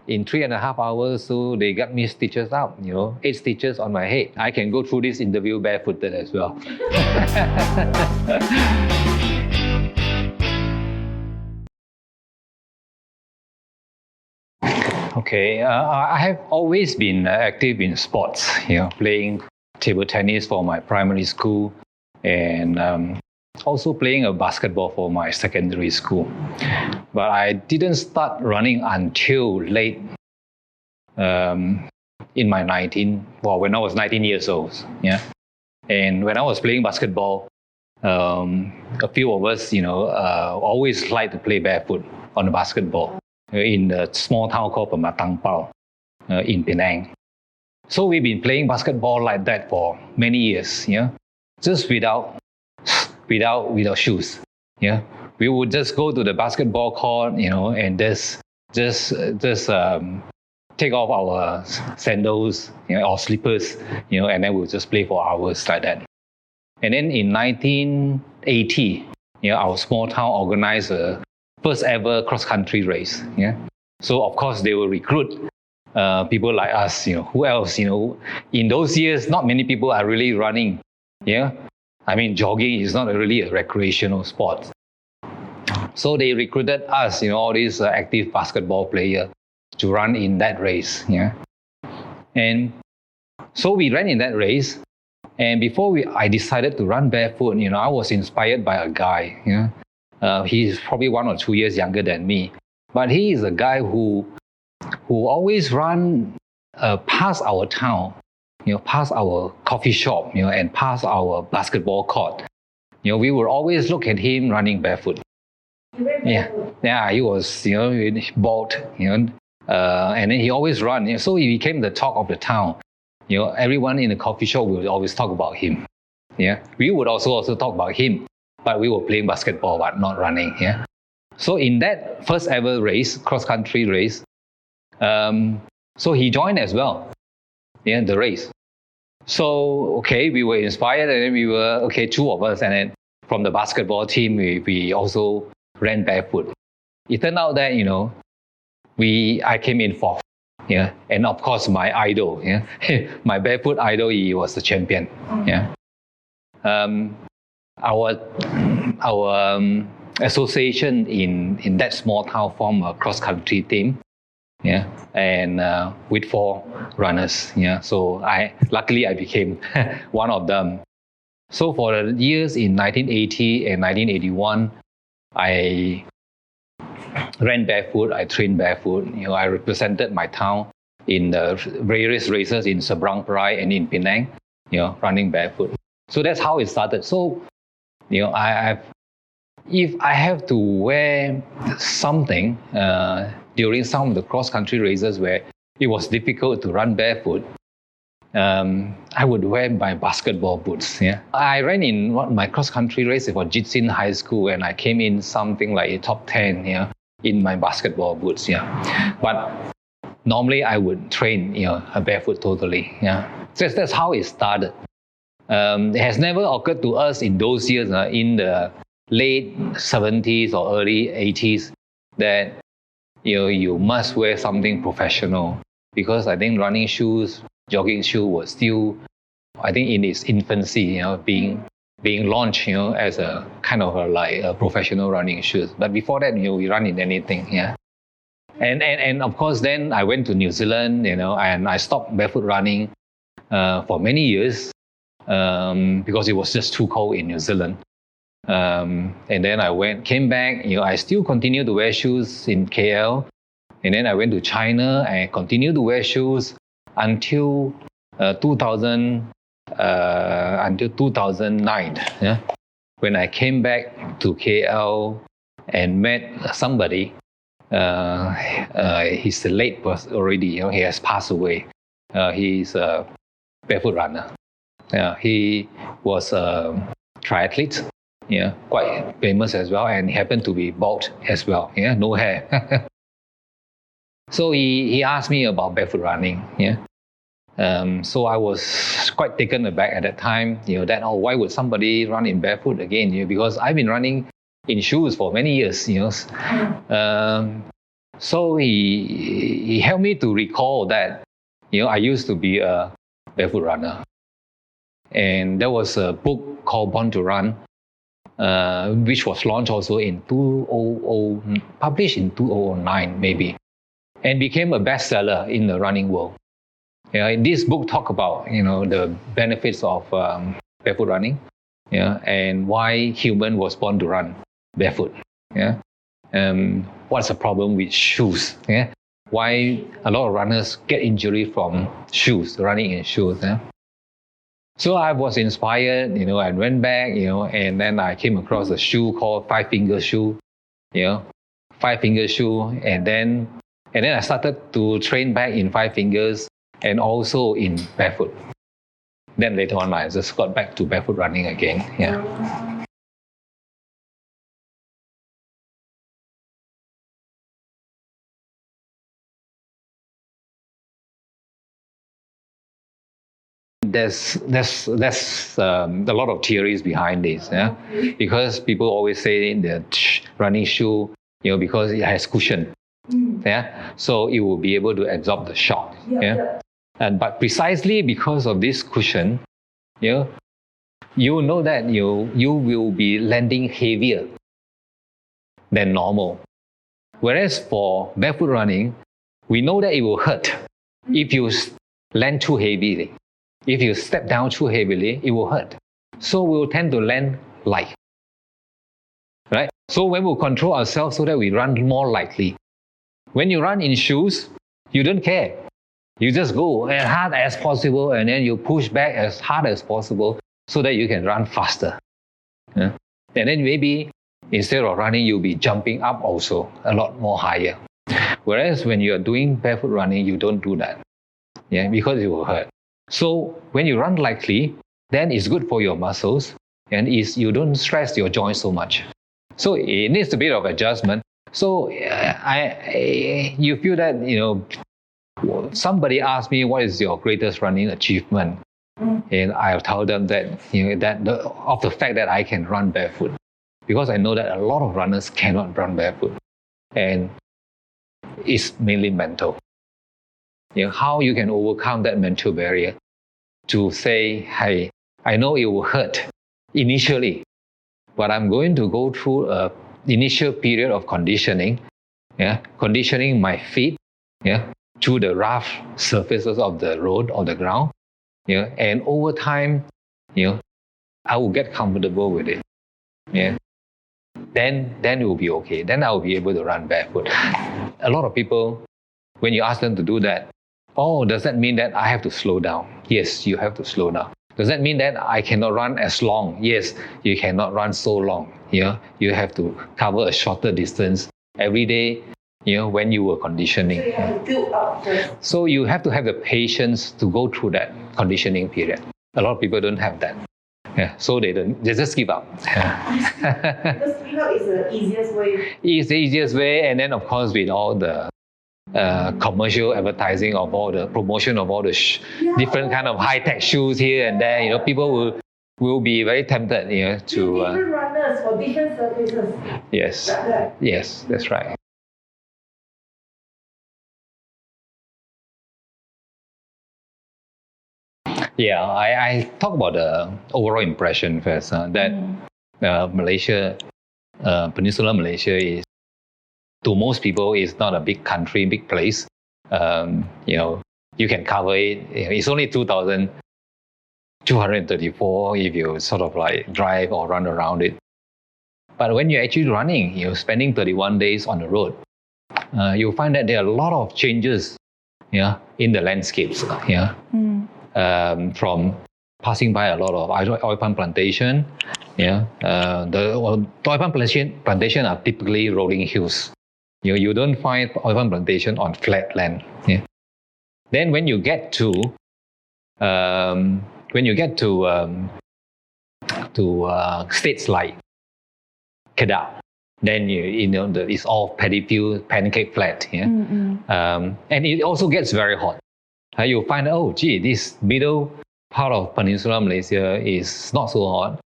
in 3.5 hours. So they got me stitches up, 8 stitches on my head. I can go through this interview barefooted as well. Okay, I have always been active in sports, playing table tennis for my primary school and also playing a basketball for my secondary school. But I didn't start running until late in my when I was 19 years old. Yeah. And when I was playing basketball, a few of us, always liked to play barefoot on the basketball in a small town called Pematang Pao in Penang. So we've been playing basketball like that for many years, just without shoes. We would just go to the basketball court, and just take off our sandals, or slippers, and then we'll just play for hours like that. And then in 1980, our small town organized a first ever cross-country race. So of course they will recruit people like us. Who else? In those years, not many people are really running. I mean, jogging is not really a recreational sport. So they recruited us, all these active basketball players, to run in that race. And so we ran in that race. And before I decided to run barefoot, I was inspired by a guy. He's probably 1 or 2 years younger than me, but he is a guy who always run past our town, past our coffee shop, and past our basketball court. We would always look at him running barefoot. Yeah, he was, bald, and then he always run. So he became the talk of the town. Everyone in the coffee shop would always talk about him. We would also talk about him, but we were playing basketball but not running. So in that first ever race, cross-country race, so he joined as well, the race. So, okay, we were inspired, and then we were, 2 of us, and then from the basketball team, we also ran barefoot. It turned out that, I came in 4th. And of course, my idol, my barefoot idol, he was the champion. Our association in that small town formed a cross-country team. And with 4 runners. So luckily I became one of them. So for the years in 1980 and 1981, I ran barefoot, I trained barefoot. I represented my town in the various races in Seberang Perai and in Penang, running barefoot. So that's how it started. So, if I have to wear something during some of the cross-country races where it was difficult to run barefoot, I would wear my basketball boots. I ran in my cross-country race for Jitsin High School, and I came in something like a top 10 in my basketball boots. But normally I would train barefoot totally. That's how it started. It has never occurred to us in those years, in the late 70s or early 80s, that you must wear something professional, because I think running shoes, jogging shoe was still, I think, in its infancy, being launched, as a kind of a professional running shoes. But before that, we run in anything, And of course, then I went to New Zealand, and I stopped barefoot running for many years because it was just too cold in New Zealand. And then I came back. I still continued to wear shoes in KL, and then I went to China and continued to wear shoes until 2009. When I came back to KL and met somebody. He's late already. He has passed away. He's a barefoot runner. He was a triathlete. Quite famous as well, and he happened to be bald as well. No hair. So he asked me about barefoot running. So I was quite taken aback at that time. That why would somebody run in barefoot again? Because I've been running in shoes for many years. So he helped me to recall that, I used to be a barefoot runner. And there was a book called Born to Run, which was launched also in 2000, published in 2009 maybe, and became a bestseller in the running world. This book talk about the benefits of barefoot running, and why human was born to run barefoot. What's the problem with shoes? Why a lot of runners get injury from shoes, running in shoes. So I was inspired, I went back, and then I came across a shoe called Five Finger shoe, Five Finger shoe, and then I started to train back in Five Fingers and also in barefoot. Then later on, I just got back to barefoot running again. There's a lot of theories behind this, because people always say the running shoe, because it has cushion, so it will be able to absorb the shock, but precisely because of this cushion, you know that you will be landing heavier than normal. Whereas for barefoot running, we know that it will hurt if you land too heavily. If you step down too heavily, it will hurt. So we will tend to land light. Right? So when we control ourselves so that we run more lightly. When you run in shoes, you don't care. You just go as hard as possible and then you push back as hard as possible so that you can run faster. And then maybe instead of running, you'll be jumping up also a lot more higher. Whereas when you are doing barefoot running, you don't do that. Because it will hurt. So when you run lightly, then it's good for your muscles and you don't stress your joints so much. So it needs a bit of adjustment. So you feel that, somebody asked me, what is your greatest running achievement? And I'll tell them that, of the fact that I can run barefoot. Because I know that a lot of runners cannot run barefoot. And it's mainly mental. How you can overcome that mental barrier to say, hey, I know it will hurt initially, but I'm going to go through an initial period of conditioning, conditioning my feet, to the rough surfaces of the road or the ground, and over time, I will get comfortable with it, then it will be okay. Then I will be able to run barefoot. A lot of people, when you ask them to do that, oh, does that mean that I have to slow down? Yes, you have to slow down. Does that mean that I cannot run as long? Yes, you cannot run so long. You have to cover a shorter distance every day, when you were conditioning. So you have to build up first. So you have to have the patience to go through that conditioning period. A lot of people don't have that. So they just give up. Because giving up is the easiest way. It's the easiest way, and then of course with all the commercial advertising of all the promotion of all the different kind of high-tech shoes here and there, people will be very tempted, to different runners for different surfaces. Yes, yes, that's right. Yeah, I talk about the overall impression first. That Malaysia, Peninsular Malaysia is, to most people, is not a big country, big place. You can cover it. It's only 2,234 if you sort of like drive or run around it. But when you're actually running, spending 31 days on the road, you'll find that there are a lot of changes, in the landscapes. From passing by a lot of oil palm plantation. The oil palm plantation are typically rolling hills. You don't find oil palm plantation on flat land. Then when you get to states like Kedah, then it's all paddy field, pancake flat. And it also gets very hot. You'll find, oh, gee, this middle part of Peninsular Malaysia is not so hot.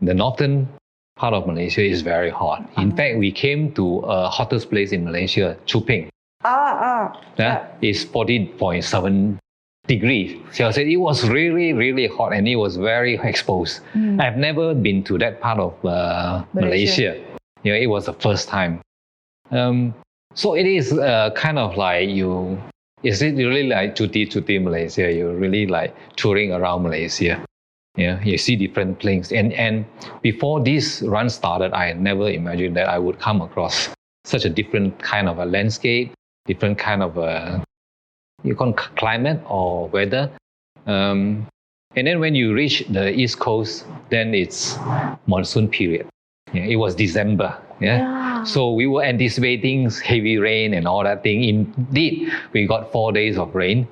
The northern part of Malaysia is very hot. In fact, we came to a hottest place in Malaysia, Chuping. It's 40.7 degrees Celsius. It was really, really hot and it was very exposed. I've never been to that part of Malaysia. It was the first time. So it is kind of like is it really like cuti Malaysia? You're really like touring around Malaysia. You see different things. And before this run started, I never imagined that I would come across such a different kind of a landscape, different kind of a climate or weather. And then when you reach the East Coast, then it's monsoon period. It was December. So we were anticipating heavy rain and all that thing. Indeed, we got 4 days of rain.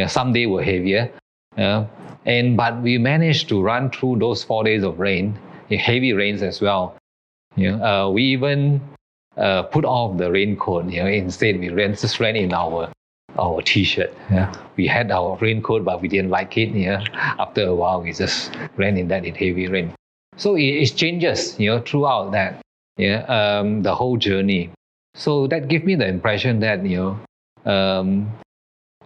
Some days were heavier. But we managed to run through those 4 days of rain, heavy rains as well. We even put off the raincoat. Instead, we just ran in our t-shirt. We had our raincoat, but we didn't like it. After a while, we just ran in that in heavy rain. So it changes, throughout that, the whole journey. So that gave me the impression that,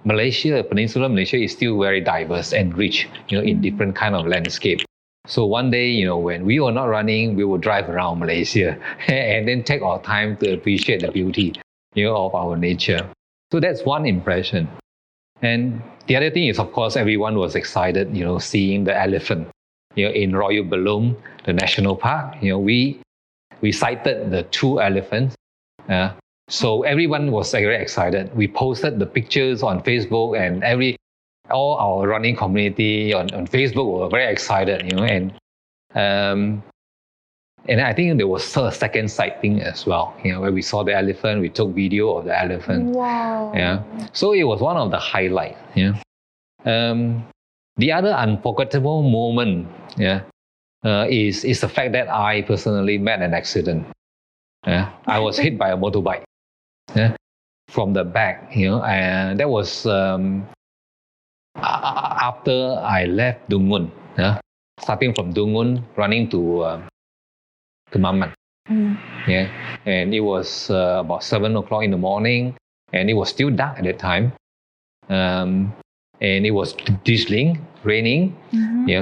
Malaysia, Peninsular Malaysia is still very diverse and rich, in different kind of landscape. So one day, when we were not running, we would drive around Malaysia and then take our time to appreciate the beauty, of our nature. So that's one impression. And the other thing is, of course, everyone was excited, seeing the elephant, in Royal Belum, the national park. We sighted the 2 elephants. So everyone was very excited. We posted the pictures on Facebook, and all our running community on Facebook were very excited, and I think there was a second sighting as well, where we saw the elephant, we took video of the elephant. Wow. So it was one of the highlights. The other unforgettable moment, is the fact that I personally met an accident. I was hit by a motorbike. From the back, and that was after I left Dungun. Starting from Dungun, running to Kemaman. And it was about 7 o'clock in the morning, and it was still dark at that time. And it was drizzling, raining.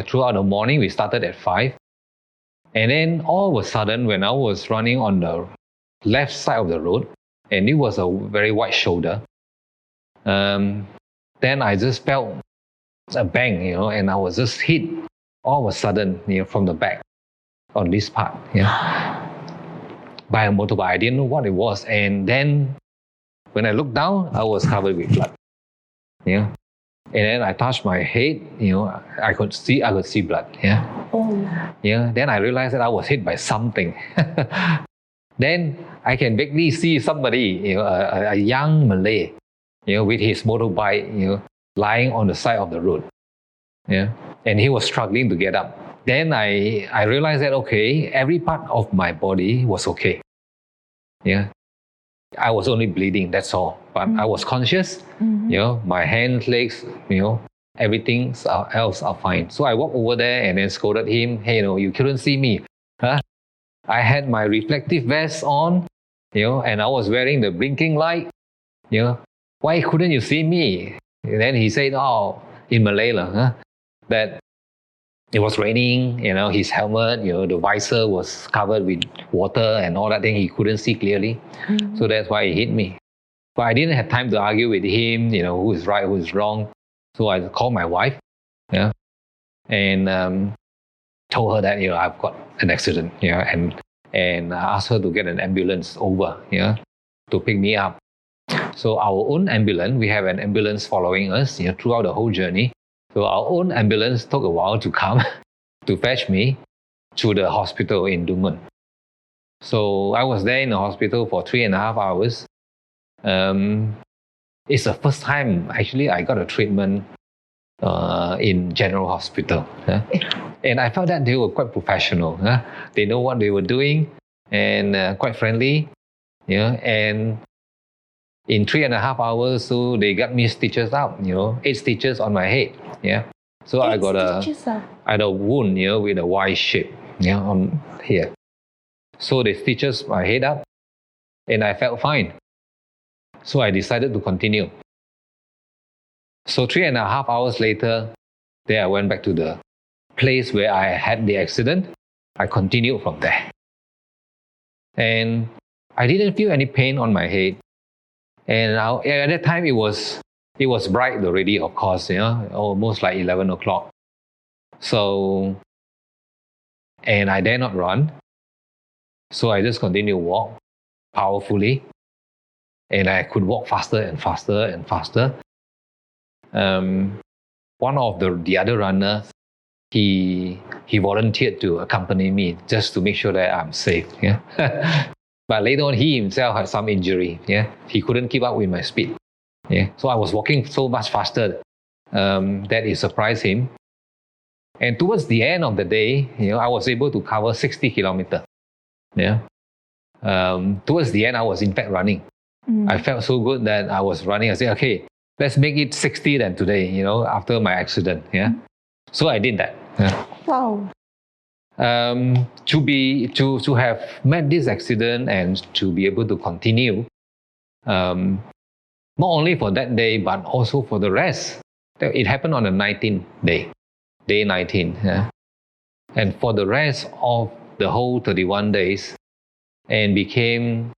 Throughout the morning, we started at 5. And then all of a sudden, when I was running on the left side of the road, and it was a very wide shoulder, then I just felt a bang, and I was just hit all of a sudden, from the back on this part, by a motorbike. I didn't know what it was. And then when I looked down, I was covered with blood. And then I touched my head, I could see blood. Then I realized that I was hit by something. Then I can vaguely see somebody, a young Malay, with his motorbike, lying on the side of the road. And he was struggling to get up. Then I realized that, okay, every part of my body was okay. I was only bleeding, that's all. But I was conscious, my hands, legs, everything else are fine. So I walked over there and then scolded him, hey, you couldn't see me. I had my reflective vest on, and I was wearing the blinking light. Why couldn't you see me? And then he said, in Malay, that it was raining, his helmet, the visor was covered with water and all that thing. He couldn't see clearly. So that's why he hit me. But I didn't have time to argue with him, who is right, who is wrong. So I called my wife, and told her that, I've got an accident, and I asked her to get an ambulance over, to pick me up. So our own ambulance, we have an ambulance following us, throughout the whole journey. So our own ambulance took a while to come to fetch me to the hospital in Dungun. So I was there in the hospital for 3.5 hours. It's the first time, actually, I got a treatment in general hospital. And I felt that they were quite professional. They know what they were doing and quite friendly. And in 3.5 hours, so they got me stitches out, 8 stitches on my head. So I got a wound, with a Y shape, on here. So they stitches my head up and I felt fine. So I decided to continue. So 3.5 hours later, then I went back to the place where I had the accident. I continued from there. And I didn't feel any pain on my head. And at that time, it was bright already, of course, almost like 11 o'clock. So, and I dare not run. So I just continued to walk powerfully. And I could walk faster and faster and faster. One of the other runners, he volunteered to accompany me just to make sure that I'm safe. Yeah. But later on, he himself had some injury. Yeah. He couldn't keep up with my speed. Yeah. So I was walking so much faster that it surprised him. And towards the end of the day, I was able to cover 60 kilometers. Yeah. Towards the end, I was in fact running. I felt so good that I was running. I said, okay, let's make it 60 then today, after my accident. Yeah. So I did that. Yeah. Wow. To have met this accident and to be able to continue, not only for that day, but also for the rest. It happened on the 19th day 19. Yeah? And for the rest of the whole 31 days, and became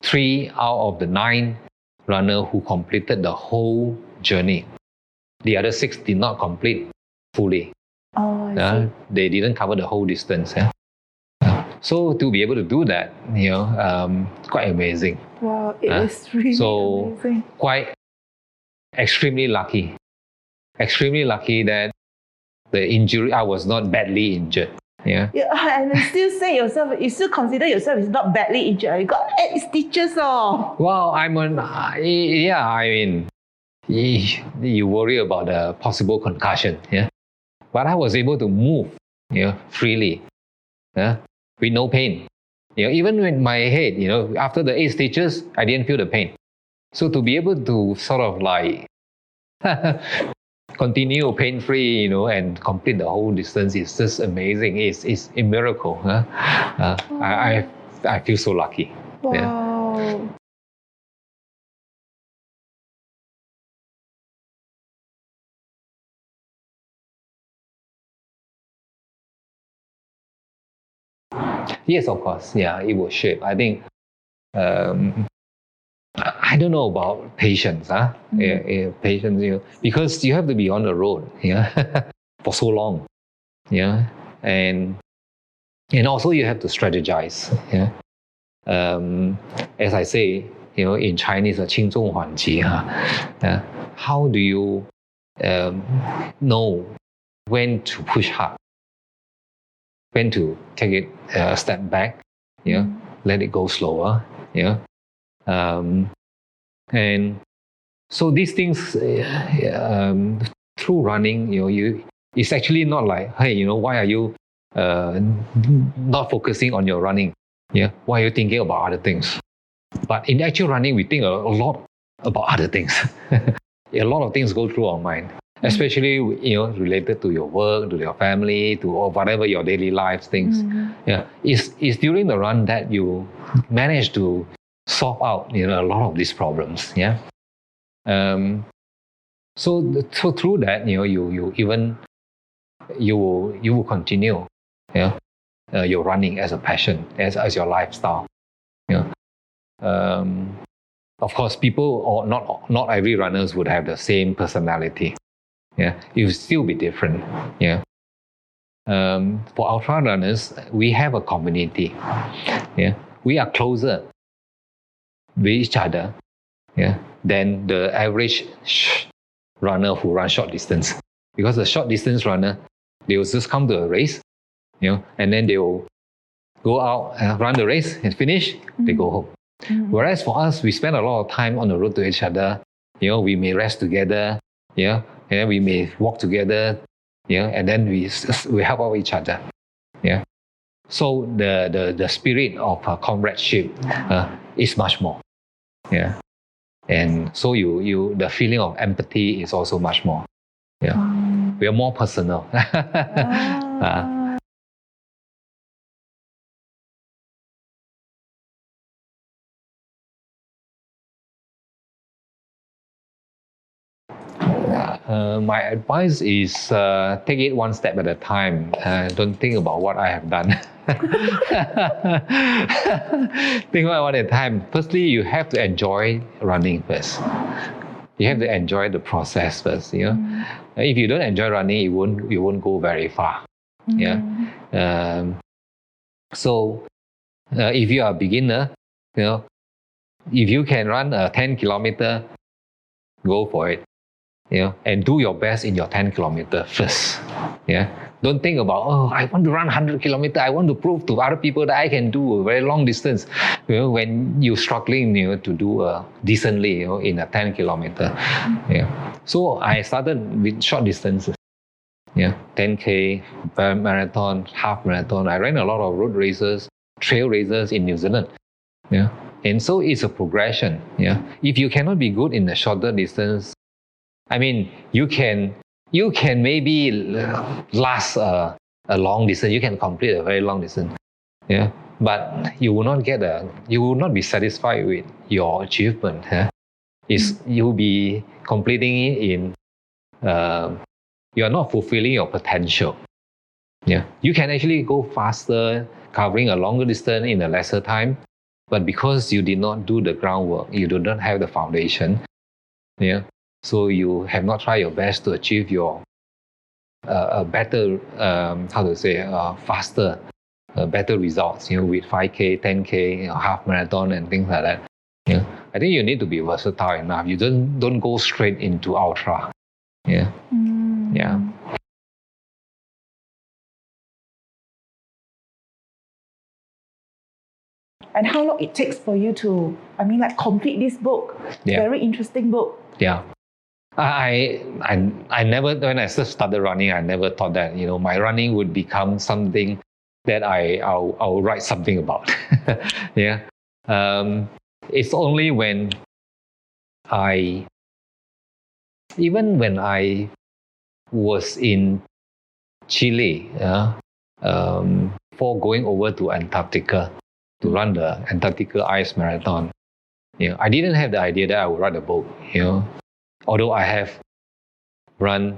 3 out of the 9 runners who completed the whole journey. The other 6 did not complete fully. Oh, I see. They didn't cover the whole distance. Yeah? So to be able to do that, quite amazing. Wow, it is really amazing. Quite extremely lucky. Extremely lucky that the injury, I was not badly injured. Yeah. And you still consider yourself is not badly injured. You got 8 stitches. Oh. Well, you worry about the possible concussion. Yeah. But I was able to move, freely, with no pain. Even with my head, after the 8 stitches, I didn't feel the pain. So to be able to sort of like continue pain-free, and complete the whole distance is just amazing. It's a miracle. I feel so lucky. Wow. Yeah. Yes, of course. Yeah, it will shape. I think, I don't know about patience, patience, because you have to be on the road, for so long, and also you have to strategize, as I say, in Chinese, 轻重缓急, how do you know when to push hard, when to take it a step back, let it go slower, and so these things through running, it's actually not like, hey, why are you not focusing on your running? Yeah, why are you thinking about other things? But in actual running, we think a lot about other things. A lot of things go through our mind, especially related to your work, to your family, to whatever your daily life things. Yeah, it's during the run that you manage to solve out a lot of these problems. Yeah. So through that, you will continue, your running as a passion, as your lifestyle. Of course, people, or not every runners would have the same personality. Yeah, it will still be different. Yeah. For ultra runners, we have a community. Yeah, we are closer with each other. Yeah, than the average runner who runs short distance. Because the short distance runner, they will just come to a race, and then they will go out and run the race and finish, they go home. Whereas for us, we spend a lot of time on the road to each other. We may rest together, and we may walk together, and then we help out each other. Yeah. So the spirit of comradeship is much more. Yeah. And so the feeling of empathy is also much more. Yeah. We are more personal. My advice is take it one step at a time. Don't think about what I have done. Think about one at a time. Firstly, you have to enjoy running first. You have to enjoy the process first. If you don't enjoy running, you won't go very far. So if you are a beginner, if you can run a 10 kilometer, go for it. And do your best in your 10 kilometer first. Don't think about, I want to run 100 kilometer. I want to prove to other people that I can do a very long distance. When you're struggling, to do decently, in a 10 kilometer. So I started with short distances. 10K, marathon, half marathon. I ran a lot of road races, trail races in New Zealand. And so it's a progression. If you cannot be good in the shorter distance, I mean, you can maybe last a long distance. You can complete a very long distance. But you will not be satisfied with your achievement. You'll be completing it in. You are not fulfilling your potential. You can actually go faster, covering a longer distance in a lesser time, but because you did not do the groundwork, you do not have the foundation. So you have not tried your best to achieve your better, faster, better results. With 5K, 10K, half marathon, and things like that. I think you need to be versatile enough. You don't go straight into ultra. Yeah. And how long it takes for you to, complete this book? Very interesting book. I never, when I first started running, I never thought that, my running would become something that I'll write something about. It's only when even when I was in Chile, for going over to Antarctica to run the Antarctica Ice Marathon, I didn't have the idea that I would write a book, although I have run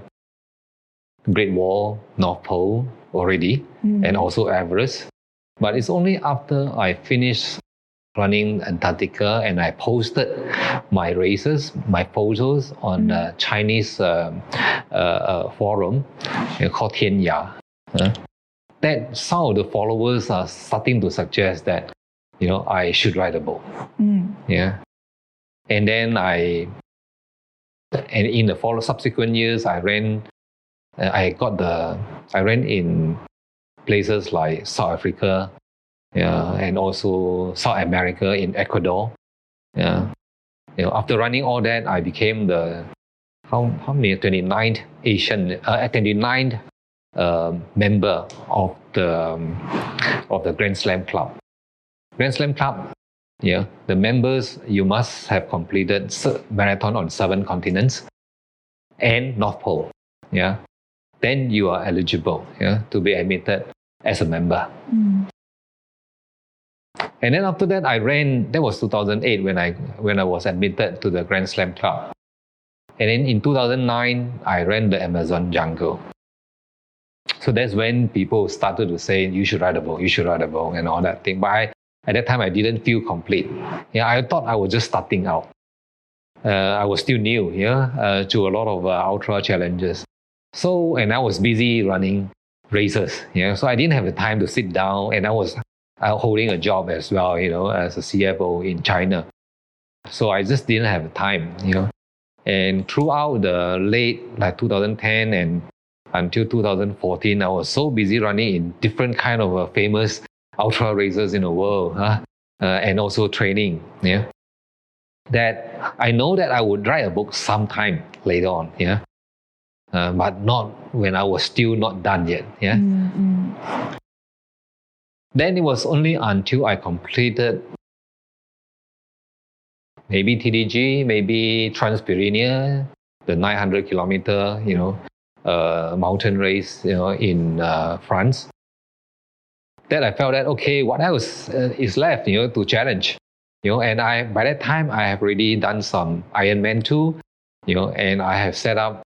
Great Wall, North Pole already, and also Everest. But it's only after I finished running Antarctica and I posted my races, my photos on a Chinese forum called Tianya, that some of the followers are starting to suggest that, I should write a book. And then in the subsequent years, I ran in places like South Africa, and also South America in Ecuador. After running all that, I became the 29th member of the Grand Slam Club. Grand Slam Club, the members, you must have completed marathon on 7 continents and North Pole. Then you are eligible to be admitted as a member. And then after that, I ran. That was 2008 when I was admitted to the Grand Slam Club. And then in 2009, I ran the Amazon jungle. So that's when people started to say, you should write a book, and all that thing. But at that time, I didn't feel complete. I thought I was just starting out. I was still new to a lot of ultra challenges. And I was busy running races. So I didn't have the time to sit down, and I was holding a job as well, as a CFO in China. So I just didn't have the time, And throughout the late 2010 and until 2014, I was so busy running in different kind of famous ultra races in the world, and also training, that I know that I would write a book sometime later on, but not when I was still not done yet, Then it was only until I completed maybe TDG, maybe Trans-Pyrenean, the 900 kilometer, mountain race, in France, that I felt that, okay, what else is left, to challenge, and by that time, I have already done some Ironman 2, and I have set up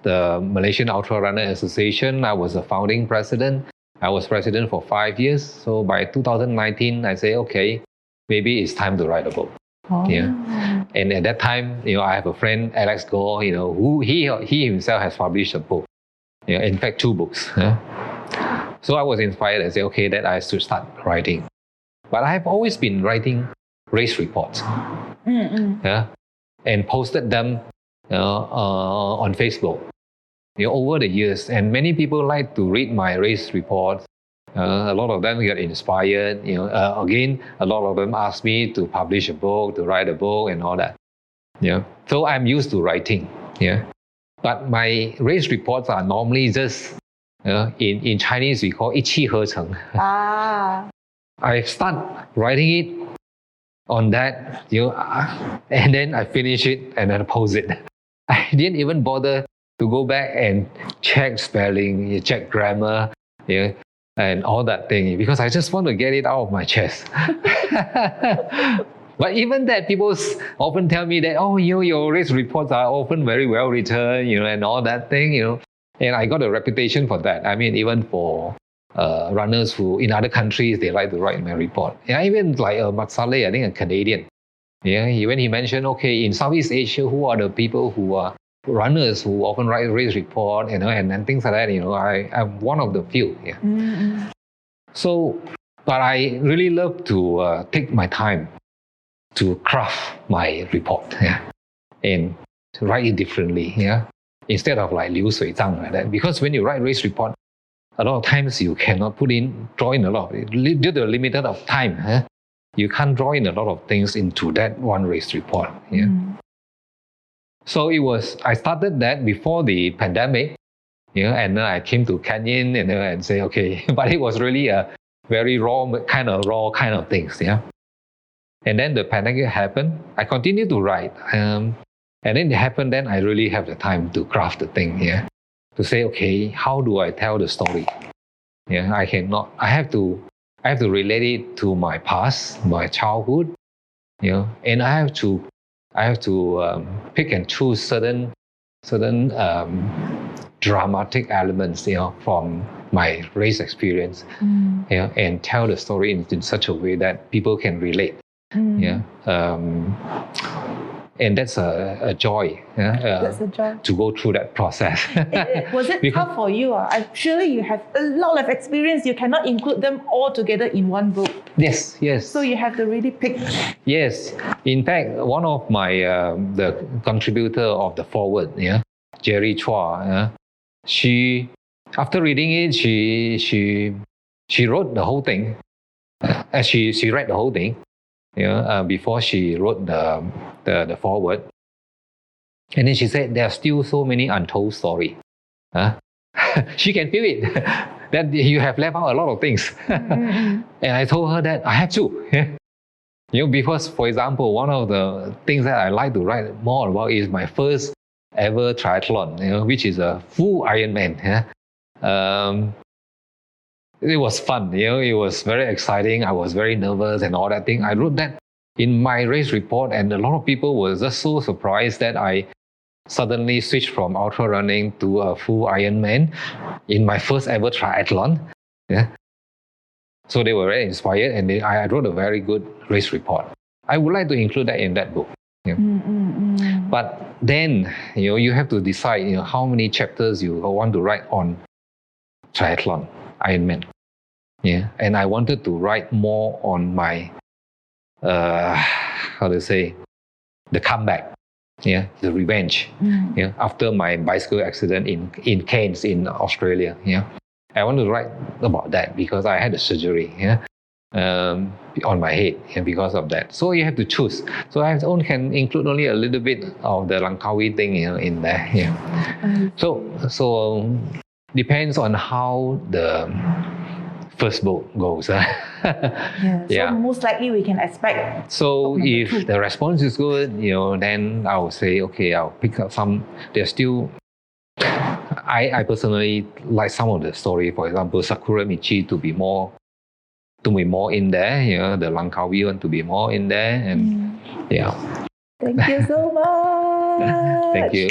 the Malaysian Ultrarunner Association. I was a founding president. I was president for 5 years. So by 2019, I say, okay, maybe it's time to write a book. Oh. Yeah. And at that time, I have a friend, Alex Gore, who he himself has published a book. In fact, 2 books. So I was inspired and said, okay, that I should start writing. But I have always been writing race reports. Yeah, and posted them on Facebook over the years. And many people like to read my race reports. A lot of them get inspired. Again, a lot of them ask me to publish a book, to write a book, and all that. Yeah, so I'm used to writing. Yeah, but my race reports are normally just in Chinese we call 一气呵成. I start writing it on that, and then I finish it and then post it. I didn't even bother to go back and check spelling, check grammar, and all that thing, because I just want to get it out of my chest. But even that, people often tell me that, oh, your race reports are often very well written, and all that thing, And I got a reputation for that. I mean, even for runners who in other countries, they like to write my report. Yeah, even like Matsale, I think a Canadian. Yeah, when he mentioned, okay, in Southeast Asia, who are the people who are runners who often write race report, and things like that, I'm one of the few. Yeah. So, but I really love to take my time to craft my report, and to write it differently, instead of like 流水账 like that. Because when you write race report, a lot of times you cannot draw in a lot, due to the limited of time. You can't draw in a lot of things into that one race report. Yeah. So I started that before the pandemic, and then I came to Canyon and say, okay, but it was really a very raw kind of things. Yeah. And then the pandemic happened. I continued to write. And then it happened, then I really have the time to craft the thing, to say, okay, how do I tell the story? Yeah, I have to relate it to my past, my childhood, and I have to pick and choose certain dramatic elements, from my race experience, and tell the story in such a way that people can relate. Yeah. And that's a joy. That's a joy to go through that process. Was it tough for you? Surely you have a lot of experience. You cannot include them all together in one book. Yes. So you have to really pick. Yes. In fact, one of my the contributor of the foreword, Jerry Chua, she, after reading it, she wrote the whole thing. She read the whole thing. Before she wrote the foreword. And then she said, there are still so many untold stories. She can feel it, that you have left out a lot of things. And I told her that I have to. Because, for example, one of the things that I like to write more about is my first ever triathlon, which is a full Ironman. It was fun, it was very exciting. I was very nervous and all that thing. I wrote that in my race report, and a lot of people were just so surprised that I suddenly switched from ultra running to a full Ironman in my first ever triathlon. So they were very inspired, and I wrote a very good race report. I would like to include that in that book. But then, you have to decide, how many chapters you want to write on triathlon, Ironman. And I wanted to write more on my, the comeback, the revenge, after my bicycle accident in Cairns in Australia. I want to write about that because I had a surgery, on my head, because of that. So you have to choose. So I can include only a little bit of the Langkawi thing, in there. So depends on how the first book goes. So most likely we can expect. So if the response is good, then I will say, okay, I'll pick up some. There's still, I personally like some of the story. For example, Sakura Michi to be more in there. The Langkawi one to be more in there, and Thank you so much. Thank you.